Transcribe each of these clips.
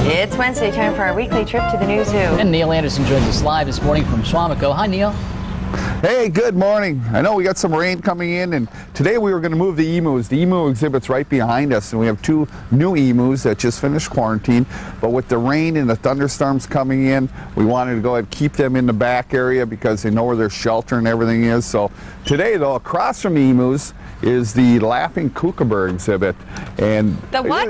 It's Wednesday, time for our weekly trip to the new zoo. And Neil Anderson joins us live this morning from Suamico. Hi, Neil. Hey, good morning. I know we got some rain coming in, and today we were going to move the emus. The emu exhibit's right behind us, and we have 2 new emus that just finished quarantine. But with the rain and the thunderstorms coming in, we wanted to go ahead and keep them in the back area because they know where their shelter and everything is. So today, though, across from the emus is the Laughing Kookaburra exhibit. And the what?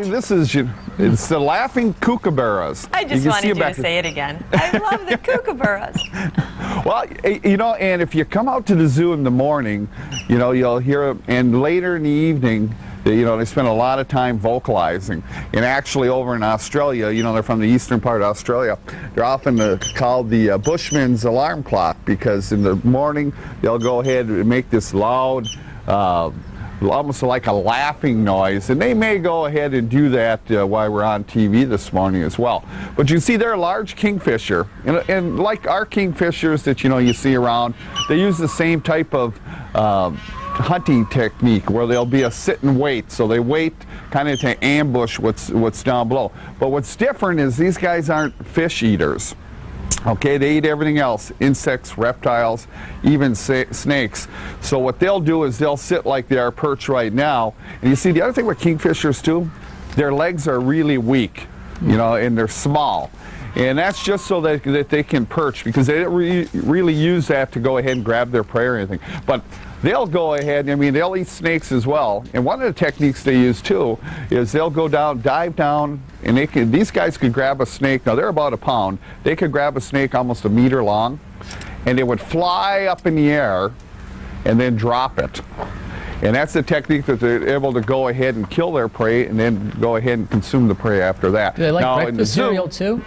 It's the Laughing Kookaburras. I just wanted you to say it again. I love the Kookaburras. Well, you know, and if you come out to the zoo in the morning, you know, you'll hear, and later in the evening, you know, they spend a lot of time vocalizing. And actually over in Australia, you know, they're from the eastern part of Australia, they're often called the Bushman's alarm clock, because in the morning they'll go ahead and make this loud, almost like a laughing noise, and they may go ahead and do that while we're on TV this morning as well. But you see, they're a large kingfisher, and like our kingfishers that you see around, they use the same type of hunting technique where there'll be a sit and wait, so they wait kind of to ambush what's down below. But what's different is these guys aren't fish eaters. Okay, they eat everything else, insects, reptiles, even snakes. So what they'll do is they'll sit like they are perched right now. And you see, the other thing with kingfishers too, their legs are really weak, you know, and they're small. And that's just so that they can perch, because they don't really use that to go ahead and grab their prey or anything. But they'll go ahead, I mean, they'll eat snakes as well. And one of the techniques they use too is they'll go down, dive down, and these guys could grab a snake. Now they're about a pound. They could grab a snake almost a meter long, and they would fly up in the air and then drop it. And that's the technique that they're able to go ahead and kill their prey and then go ahead and consume the prey after that. Do they like breakfast cereal too?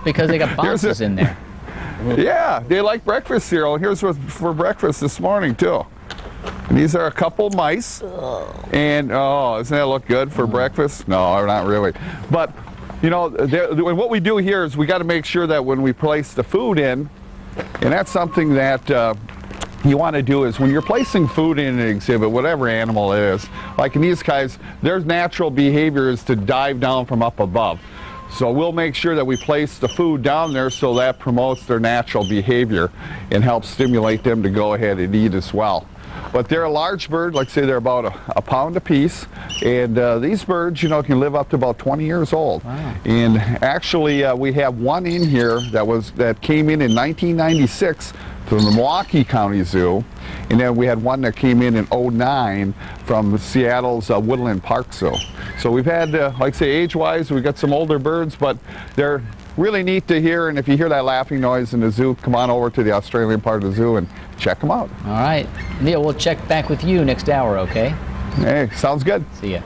Because they got boxes in there. Yeah, they like breakfast cereal. Here's what's for breakfast this morning too. And these are a couple mice. And oh, doesn't that look good for breakfast? No, not really. But you know, what we do here is we got to make sure that when we place the food in, and that's something that you want to do, is when you're placing food in an exhibit, whatever animal it is, like in these guys, their natural behavior is to dive down from up above. So we'll make sure that we place the food down there so that promotes their natural behavior and helps stimulate them to go ahead and eat as well. But they're a large bird, like I say, they're about a pound apiece, and these birds, you know, can live up to about 20 years old. Wow. And actually, we have one in here that came in 1996 from the Milwaukee County Zoo, and then we had one that came in 2009 from Seattle's Woodland Park Zoo. So we've had, like I say, age-wise, we've got some older birds, but they're really neat to hear. And if you hear that laughing noise in the zoo, come on over to the Australian part of the zoo and check them out. All right. Neil, we'll check back with you next hour, okay? Hey, sounds good. See ya.